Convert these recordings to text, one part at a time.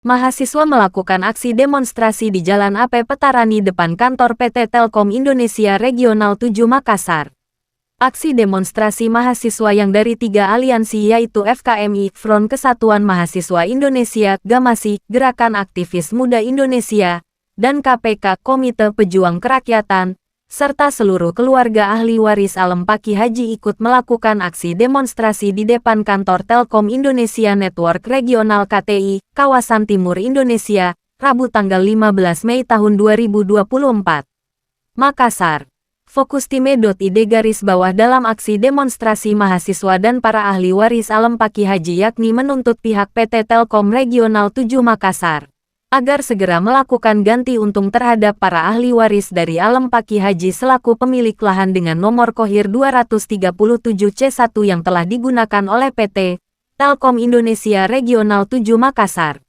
Mahasiswa melakukan aksi demonstrasi di Jalan AP Petarani depan kantor PT Telkom Indonesia Regional 7 Makassar. Aksi demonstrasi mahasiswa yang dari 3 aliansi yaitu FKMI, Front Kesatuan Mahasiswa Indonesia, Gamasi, Gerakan Aktivis Muda Indonesia, dan KPK, Komite Pejuang Kerakyatan, serta seluruh keluarga ahli waris Alem Paki Haji ikut melakukan aksi demonstrasi di depan kantor Telkom Indonesia Network Regional KTI, kawasan Timur Indonesia, Rabu tanggal 15 Mei tahun 2024. Makassar. Fokustime.id dalam aksi demonstrasi mahasiswa dan para ahli waris Alem Paki Haji yakni menuntut pihak PT Telkom Regional 7 Makassar agar segera melakukan ganti untung terhadap para ahli waris dari Alem Paki Haji selaku pemilik lahan dengan nomor KOHIR 237C1 yang telah digunakan oleh PT Telkom Indonesia Regional 7 Makassar.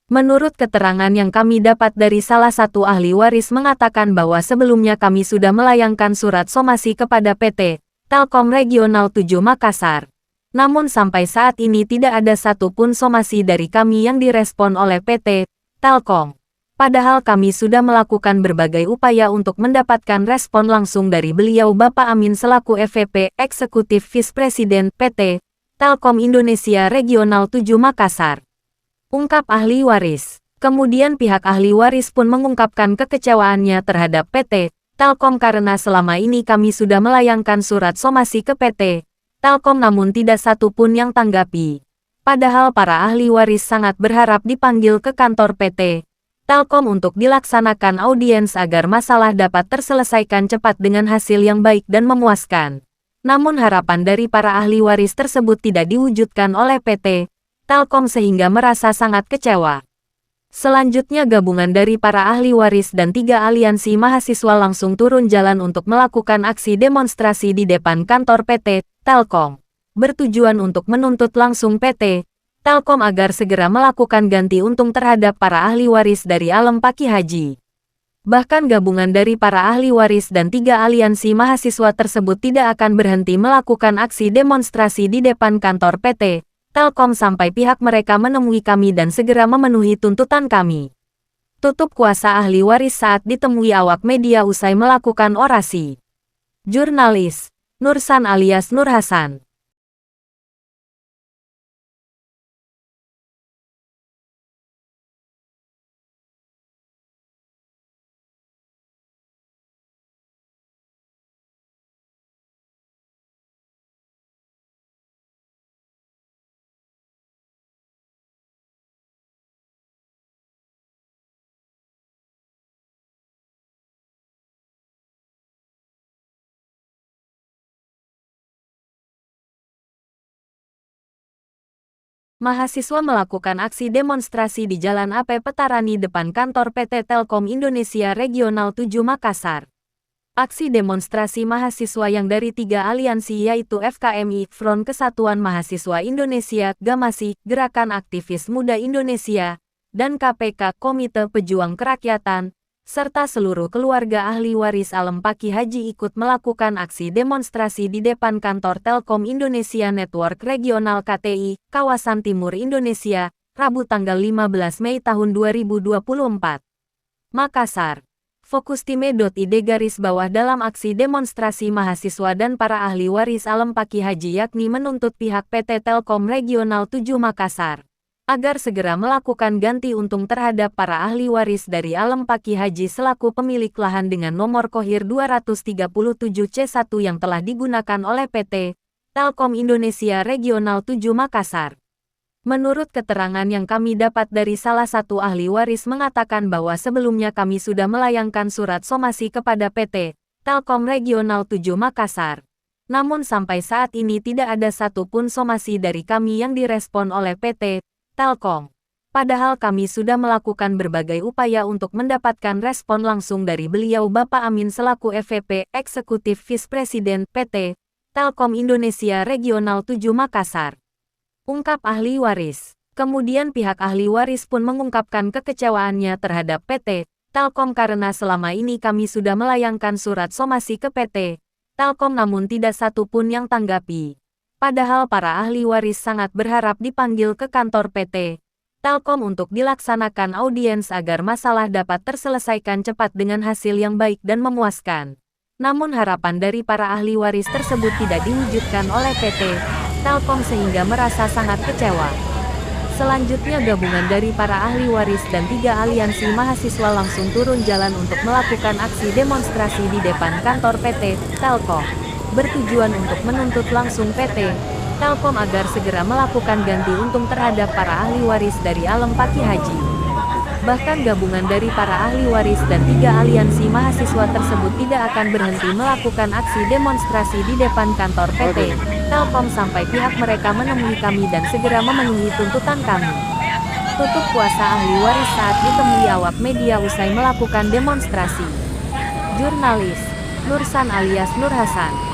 Menurut keterangan yang kami dapat dari salah satu ahli waris mengatakan bahwa sebelumnya kami sudah melayangkan surat somasi kepada PT Telkom Regional 7 Makassar. Namun sampai saat ini tidak ada satupun somasi dari kami yang direspon oleh PT Telkom. Padahal kami sudah melakukan berbagai upaya untuk mendapatkan respon langsung dari beliau Bapak Amin selaku EVP Eksekutif Vice Presiden PT Telkom Indonesia Regional 7 Makassar. Ungkap ahli waris. Kemudian pihak ahli waris pun mengungkapkan kekecewaannya terhadap PT Telkom karena selama ini kami sudah melayangkan surat somasi ke PT Telkom namun tidak satupun yang tanggapi. Padahal para ahli waris sangat berharap dipanggil ke kantor PT Telkom untuk dilaksanakan audiens agar masalah dapat terselesaikan cepat dengan hasil yang baik dan memuaskan. Namun harapan dari para ahli waris tersebut tidak diwujudkan oleh PT Telkom sehingga merasa sangat kecewa. Selanjutnya gabungan dari para ahli waris dan 3 aliansi mahasiswa langsung turun jalan untuk melakukan aksi demonstrasi di depan kantor PT Telkom. Bertujuan untuk menuntut langsung PT Telkom agar segera melakukan ganti untung terhadap para ahli waris dari Alem Paki Haji. Bahkan gabungan dari para ahli waris dan 3 aliansi mahasiswa tersebut tidak akan berhenti melakukan aksi demonstrasi di depan kantor PT Telkom sampai pihak mereka menemui kami dan segera memenuhi tuntutan kami. Tutup kuasa ahli waris saat ditemui awak media usai melakukan orasi. Jurnalis Nursan alias Nur Hasan. Mahasiswa melakukan aksi demonstrasi di Jalan AP Petarani depan kantor PT Telkom Indonesia Regional 7 Makassar. Aksi demonstrasi mahasiswa yang dari 3 aliansi yaitu FKMI, Front Kesatuan Mahasiswa Indonesia, Gamasi, Gerakan Aktivis Muda Indonesia, dan KPK, Komite Pejuang Kerakyatan, serta seluruh keluarga ahli waris Alem Paki Haji ikut melakukan aksi demonstrasi di depan kantor Telkom Indonesia Network Regional KTI, kawasan Timur Indonesia, Rabu tanggal 15 Mei tahun 2024. Makassar. Fokustime.id dalam aksi demonstrasi mahasiswa dan para ahli waris Alem Paki Haji yakni menuntut pihak PT Telkom Regional 7 Makassar agar segera melakukan ganti untung terhadap para ahli waris dari Alem Paki Haji selaku pemilik lahan dengan nomor KOHIR 237C1 yang telah digunakan oleh PT Telkom Indonesia Regional 7 Makassar. Menurut keterangan yang kami dapat dari salah satu ahli waris mengatakan bahwa sebelumnya kami sudah melayangkan surat somasi kepada PT Telkom Regional 7 Makassar. Namun sampai saat ini tidak ada satupun somasi dari kami yang direspon oleh PT Telkom. Padahal kami sudah melakukan berbagai upaya untuk mendapatkan respon langsung dari beliau Bapak Amin selaku EVP Eksekutif Vice Presiden PT Telkom Indonesia Regional 7 Makassar. Ungkap ahli waris. Kemudian pihak ahli waris pun mengungkapkan kekecewaannya terhadap PT Telkom karena selama ini kami sudah melayangkan surat somasi ke PT Telkom namun tidak satupun yang tanggapi. Padahal para ahli waris sangat berharap dipanggil ke kantor PT Telkom untuk dilaksanakan audiens agar masalah dapat terselesaikan cepat dengan hasil yang baik dan memuaskan. Namun harapan dari para ahli waris tersebut tidak diwujudkan oleh PT Telkom sehingga merasa sangat kecewa. Selanjutnya gabungan dari para ahli waris dan 3 aliansi mahasiswa langsung turun jalan untuk melakukan aksi demonstrasi di depan kantor PT Telkom. Bertujuan untuk menuntut langsung PT Telkom agar segera melakukan ganti untung terhadap para ahli waris dari Alam Paki Haji. Bahkan gabungan dari para ahli waris dan 3 aliansi mahasiswa tersebut tidak akan berhenti melakukan aksi demonstrasi di depan kantor PT Telkom sampai pihak mereka menemui kami dan segera memenuhi tuntutan kami. Tutup kuasa ahli waris saat ditemui awak media usai melakukan demonstrasi. Jurnalis Nursan alias Nur Hasan.